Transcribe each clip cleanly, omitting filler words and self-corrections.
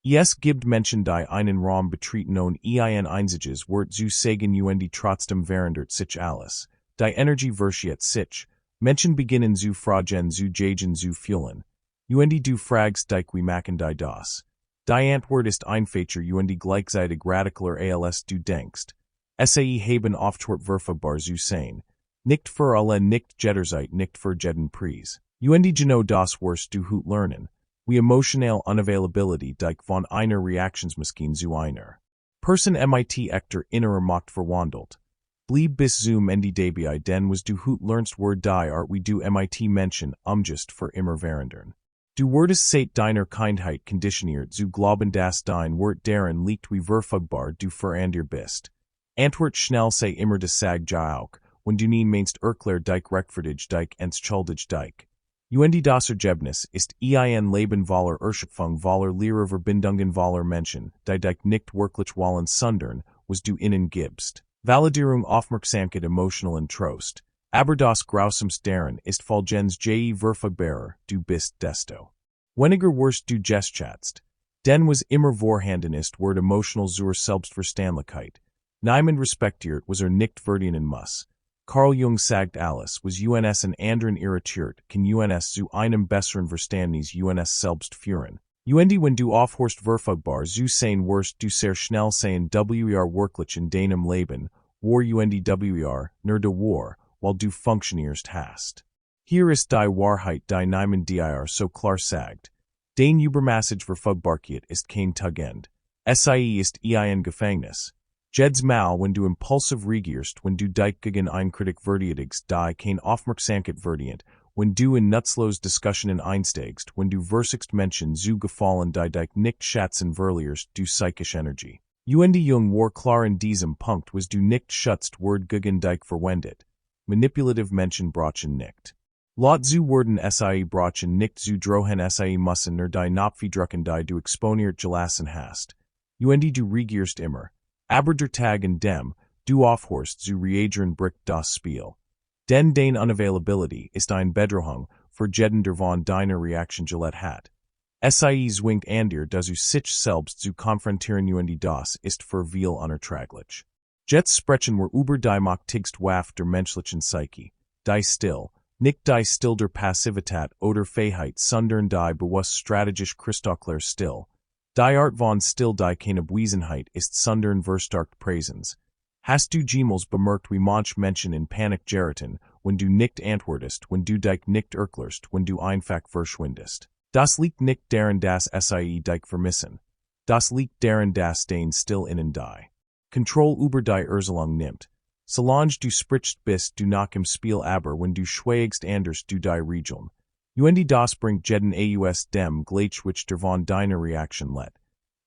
Es gibt Menschen, die einen Raum betreten ohne einziges Wort zu sagen und trotzdem verändert sich alles. Die Energie verschiert sich. Menschen beginnen zu fragen, zu jagen, zu fühlen. Und du fragst dich, wie machen die das? Die Antwort ist einfach und gleichzeitig radikaler als du denkst. Sie haben aufgehört verfügbar zu sein. Nicht für alle, nicht jederzeit, nicht für jeden Preis. Und genau das wirst du heute lernen. Wie emotionale Unavailability dich von einer Reaktionsmaschine zu einer Person mit echter innerer Macht verwandelt. Bleib bis zum Ende dabei, denn was du heute lernst die Art wie du mit Menschen umgehst für immer verändern. Du wirst seit deiner Kindheit konditioniert zu glauben, dass dein Wort darin liegt wie verfügbar du verändert bist. Antwort schnell sei immer das sag ja auch, wenn du nie meinst dich rechtfertig dich entschuldig dich. Und das Ergebnis ist ein Leben voller Erschöpfung voller leerer Verbindungen voller Menschen, die dich nicht wirklich wollen sondern, was du ihnen gibst. Validierung Aufmerksamkeit emotionalen Trost. Aber das Grausamste darin ist folgens je verfügbarer du bist desto weniger wirst du geschätzt. Denn was immer vorhanden ist wird emotional zur Selbstverständlichkeit. Niemand respektiert was nicht verdienen muss. Carl Jung sagt alles, was uns in anderen irritiert, kann uns zu einem besseren Verständnis uns selbst führen. Und wenn du aufhörst verfügbar zu sein wirst du sehr schnell sein wirklich in deinem Leben, war nur de war, while du funktionierst hast. Hier ist die Wahrheit die niemand dir so klar sagt. Den übermäßige Verfügbarkeit ist kein Tugend. Sie ist ein Gefängnis. Jedes Mal, wenn du impulsiv reagierst, wenn du dich gegen ein Kritik verteidigst, die kein Aufmerksamkeit verdient, wenn du in nutzlos Diskussionen einsteigst, wenn du versuchst Menschen zu gefallen, die dich nicht schätzen verlierst du psychische Energie. Und Jung war klar in diesem Punkt, was du nicht schätzt wird gegen dich verwendet. Manipulative Menschen brauchen nicht. Laut zu werden sie brauchen nicht zu drohen sie müssen nur die Napfidrucken die du exponiert gelassen hast. Und du reagierst immer. Aber der Tag in dem, du aufhörst zu reagieren bricht das Spiel. Denn deine Unavailability ist ein Bedrohung für jeden der von deiner Reaktion gillett hat. Sie zwingt dir dazu sich selbst zu konfrontieren und das ist für viel unerträglich. Jetzt sprechen wir über die machtigste Waffe der menschlichen Psyche, die Still, nicht die Still der Passivität oder Fähigkeit, sondern die bewusst strategisch kristallklare Still. Die Art von Still die keine Abwesenheit ist sondern verstarkt Präsenz. Hast du jemals bemerkt wie manch Menschen in Panik geraten, wenn du nicht antwortest, wenn du dich nicht erklärst, wenn du einfach verschwindest? Das liegt nicht daran, dass sie dich vermissen. Das liegt daran, dass dein Still innen die Kontrolle über die Erzelung nimmt. Solange du sprichst bist du noch im Spiel aber wenn du schweigst anders du die Regeln. Und das bringt jeden aus dem Gleichschwitch der von deiner Reaktion let.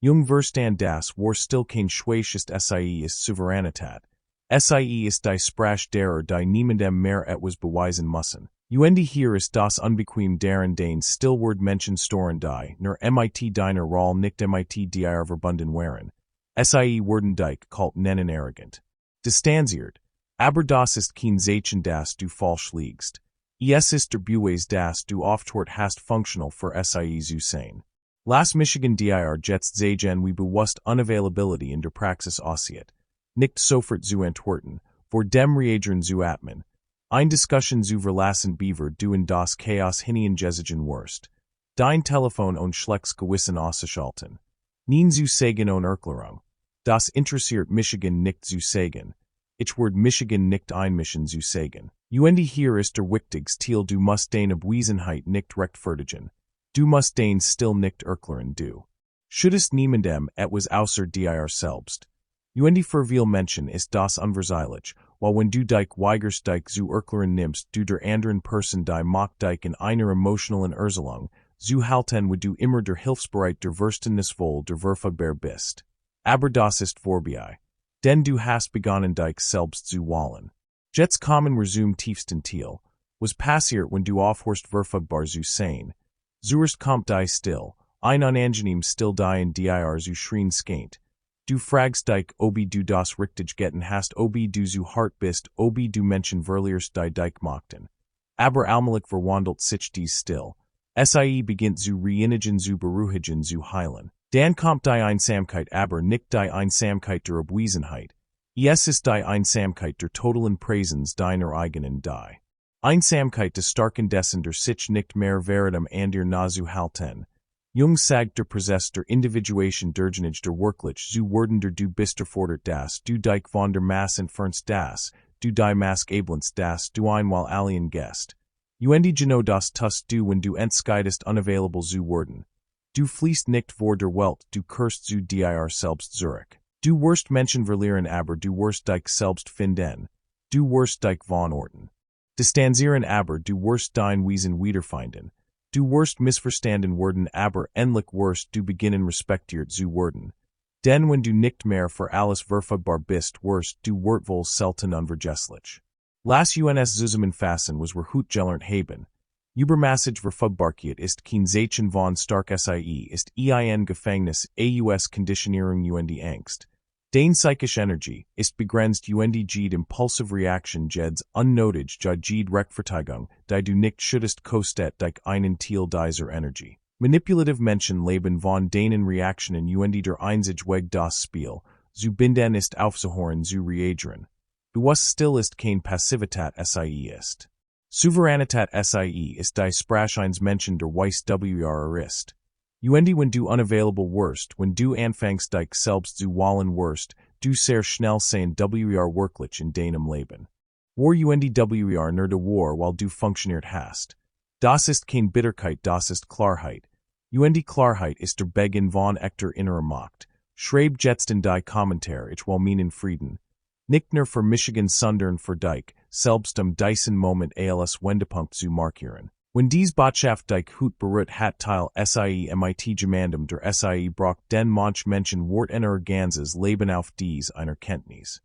Jung verstand das war still kein schwächest sie ist Souveränität. Sie ist die Sprache derer die niemandem mehr etwas beweisen müssen. Und hier ist das unbequem daran den Stillword Menschen storen die, nur mit deiner Rolle nicht mit dir verbunden waren. Sie werden dich kalt nennen arrogant. Distanziert. Aber das ist kein Zeichen dass du falsch liegst. Es ist der Beweis dass du aufgehört hast funktional für sie zu sein. Las Michigan dir jetzt sagen wie bewusst Unavailability in der Praxis aussieht. Nicht sofort zu antworten, vor dem reagieren zu atmen. Ein Diskussion zu verlassen beaver du in das Chaos hineingezogen wirst. Dein Telefon und Schlecks gewissen auszuschalten. Nien zu sagen und Erklärung. Das interessiert Michigan nicht zu sagen. Ich werde Michigan nicht einmischen zu sagen. Und hier ist der wichtigste Teil du musst deine Abwesenheit nicht rechtfertigen. Du musst dein Still nicht erklären du. Schüttest niemandem etwas außer dir selbst. Und für viele Menschen ist das unverzeihlich, weil wenn du dich weigerst dich zu erklären nimmst du der anderen Person die macht dich in einer emotionalen Erzelung, zu halten wo du immer der Hilfsbereit der Verständnisvoll der verfügbar bist. Aber das ist vorbei. Denn du hast begonnen dich selbst zu wollen. Jetzt kommen wir zum tiefsten Teil. Was passiert wenn du aufhörst verfügbar zu sein? Zuerst kommt die Still, ein unangenehm Still die in dir zu schreien skeint. Du fragst dich, ob du das richtig getan hast, ob du zu hart bist, ob du Menschen verlierst die dich mochten. Aber allmählich verwandelt sich dies Still. Sie beginnt zu reinigen zu beruhigen zu heilen. Dan kommt die Einsamkeit aber nicht die Einsamkeit der Abwesenheit. Es ist die Einsamkeit der totalen Präsenz deiner eigenen die. Einsamkeit des starken dessen der sich nicht mehr veritam an dir nazu halten. Jung sagt der Prozess der Individuation derjenige der wirklich zu werden der du bist erfordert das du dich von der Masse entfernst das du die Maske ablehnst das du einmal alien gest. Genau das tust du wenn du entscheidest unavailable zu werden. Du fließt nicht vor der Welt, du kehrst zu dir selbst zurück. Du wirst Menschen verlieren aber du wirst dich selbst finden. Du wirst dich von Orten distanzieren aber du wirst dein Wesen wiederfinden. Du wirst missverstanden werden aber endlich wirst du beginnen respektiert zu werden. Denn wenn du nicht mehr für alles verfügbar bist wirst du wohl selten unvergesslich. Las uns zusammenfassen was hut gelernt haben. Übermäßige Verfügbarkeit ist kein Zeichen von stark sie ist ein Gefängnis aus Konditionierung und Angst. Dein psychische Energie ist begrenzt und jede impulsive Reaktion jeds unnötig jede Rechtfertigung, die du nicht schüttest kostet dich einen Teil dieser Energie. Manipulative Menschen leben von deinen Reaktionen und der einzige Weg das Spiel, zu binden ist aufzuhören zu reagieren. Was still ist kein Passivität sie ist. Souveränität sie ist die Sprache eines Menschen der Weiss ist. Wenn du unavailable wirst, wenn du anfängst dich selbst zu wallen wirst, du sehr schnell sein wirklich in deinem Leben. War nur de war weil du funktioniert hast. Das ist kein Bitterkeit, das ist Klarheit. Klarheit ist der Beginn von echter innerer Macht. Schreib jetzt in die Kommentar ich will meinen Frieden. Nicht nur für Michigan sondern für dich, selbst diesen Moment als Wendepunkt zu markieren. Wenn dies Botschaft dich hut berührt hat Teil mit gemeinsam der sie braucht den manch Menschen Wort einer ganzes Leben auf dies einer Kenntnis.